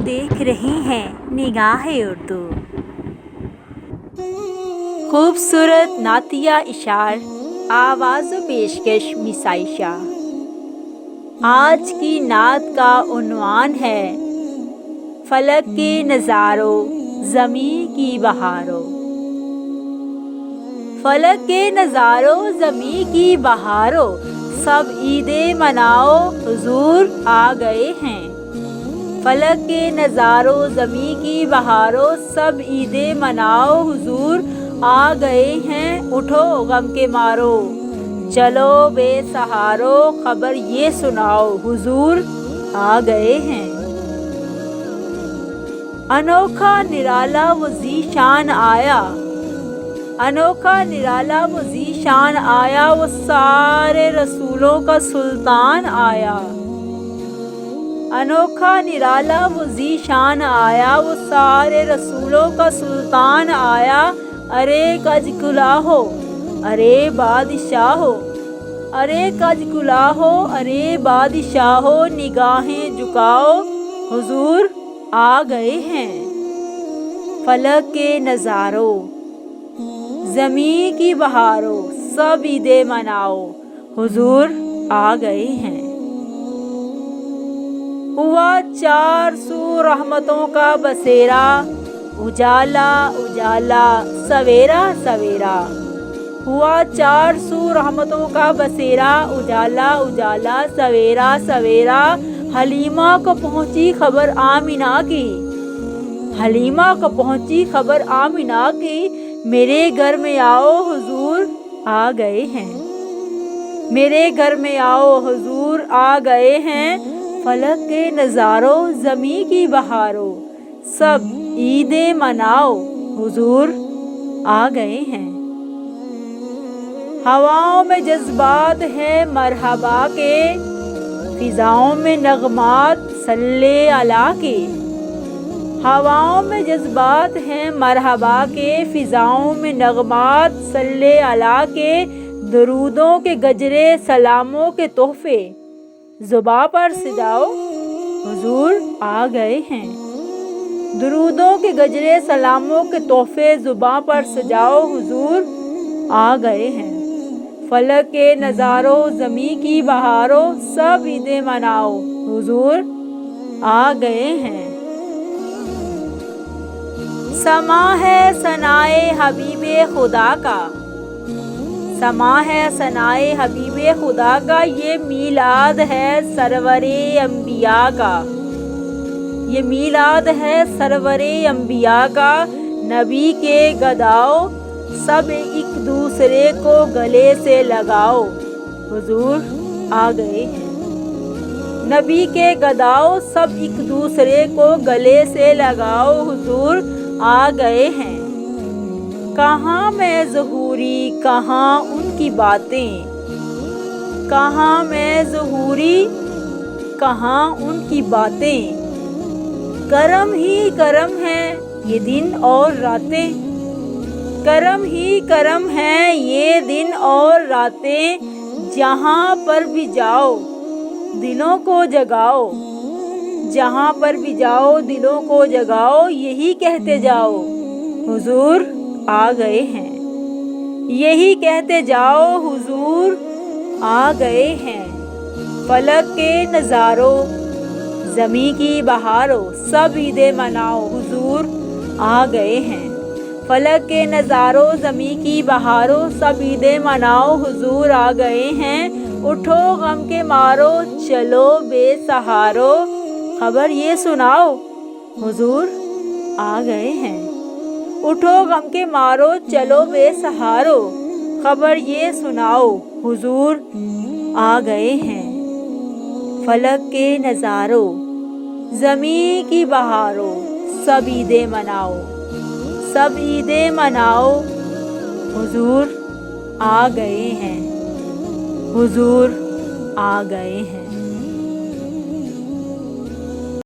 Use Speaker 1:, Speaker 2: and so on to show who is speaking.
Speaker 1: آپ دیکھ رہے ہیں نگاہ اردو۔ خوبصورت نعتیہ اشعار، آواز و پیشکش میسائی شاہ۔ آج کی نعت کا عنوان ہے فلک کے نظاروں، زمیں کی بہاروں۔ فلک کے نظاروں، زمیں کی بہاروں، سب عیدیں مناؤ، حضور آ گئے ہیں۔ فلک کے نظاروں، زمیں کی بہاروں، سب عیدیں مناؤ، حضور آ گئے ہیں۔ اٹھو غم کے مارو، چلو بے سہارو، خبر یہ سناؤ، حضور آ گئے ہیں۔ انوکھا نرالا و ذیشان آیا، انوکھا نرالا و ذیشان آیا، وہ سارے رسولوں کا سلطان آیا۔ انوکھا نرالا و ذیشان آیا، وہ سارے رسولوں کا سلطان آیا۔ ارے کج کلاہو، ارے بادشاہو، ارے کج کلاہو، ارے بادشاہو، نگاہیں جھکاؤ، حضور آ گئے ہیں۔ فلک کے نظاروں، زمیں کی بہاروں، سب عیدیں مناؤ، حضور آ گئے ہیں۔ ہوا چار سو رحمتوں کا بسیرا، اجالا اجالا، سویرا سویرا۔ ہوا چار سو رحمتوں کا بسیرا، اجالا اجالا، سویرا سویرا۔ حلیمہ کو پہنچی خبر آمنہ کی، حلیمہ کو پہنچی خبر آمنہ کی، میرے گھر میں آؤ، حضور آ گئے ہیں۔ میرے گھر میں آؤ، حضور آ گئے ہیں۔ فلک کے نظاروں، زمیں کی بہاروں، سب عیدیں مناؤ، حضور آ گئے ہیں۔ ہواؤں میں جذبات ہیں مرحبا کے، فضاؤں میں نغمات صلی علیہ کے۔ ہواؤں میں جذبات ہیں مرحبا کے، فضاؤں میں نغمات صلی علیہ کے۔ درودوں کے گجرے، سلاموں کے تحفے، زباں پر سجاؤ، حضور آ گئے ہیں۔ درودوں کے گجرے، سلاموں کے تحفے، زباں پر سجاؤ، حضور آ گئے ہیں۔ فلک کے نظاروں، زمیں کی بہاروں، سب عیدیں مناؤ، حضور آ گئے ہیں۔ سماں ہے ثنائے حبیب خدا کا، سماں ہے ثنائے حبیب خدا کا، یہ میلاد ہے سرور انبیاء کا، یہ میلاد ہے سرور انبیاء کا۔ نبی کے گداؤ، سب ایک دوسرے کو گلے سے لگاؤ، حضور آ گئے ہیں۔ نبی کے گداؤ، سب ایک دوسرے کو گلے سے لگاؤ، حضور آ گئے ہیں۔ کہاں میں ظہوری، کہاں ان کی باتیں، کہاں میں ظہوری، کہاں ان کی باتیں۔ کرم ہی کرم ہے یہ دن اور راتیں، کرم ہی کرم ہے یہ دن اور راتیں۔ جہاں پر بھی جاؤ دلوں کو جگاؤ، جہاں پر بھی جاؤ دلوں کو جگاؤ، یہی کہتے جاؤ، حضور آ گئے ہیں۔ یہی کہتے جاؤ، حضور آ گئے ہیں۔ فلک کے نظاروں، زمیں کی بہاروں، سب عیدیں مناؤ، حضور آ گئے ہیں۔ فلک کے نظاروں، زمیں کی بہاروں، سب عیدیں مناؤ، حضور آ گئے ہیں۔ اٹھو غم کے مارو، چلو بے سہارو، خبر یہ سناؤ، حضور آ گئے ہیں۔ اٹھو غم کے مارو، چلو بے سہارو، خبر یہ سناؤ، حضور آ گئے ہیں۔ فلک کے نظاروں، زمیں کی بہاروں، سب عیدیں مناؤ، سب عیدیں مناؤ، حضور آ گئے ہیں، حضور آ گئے ہیں۔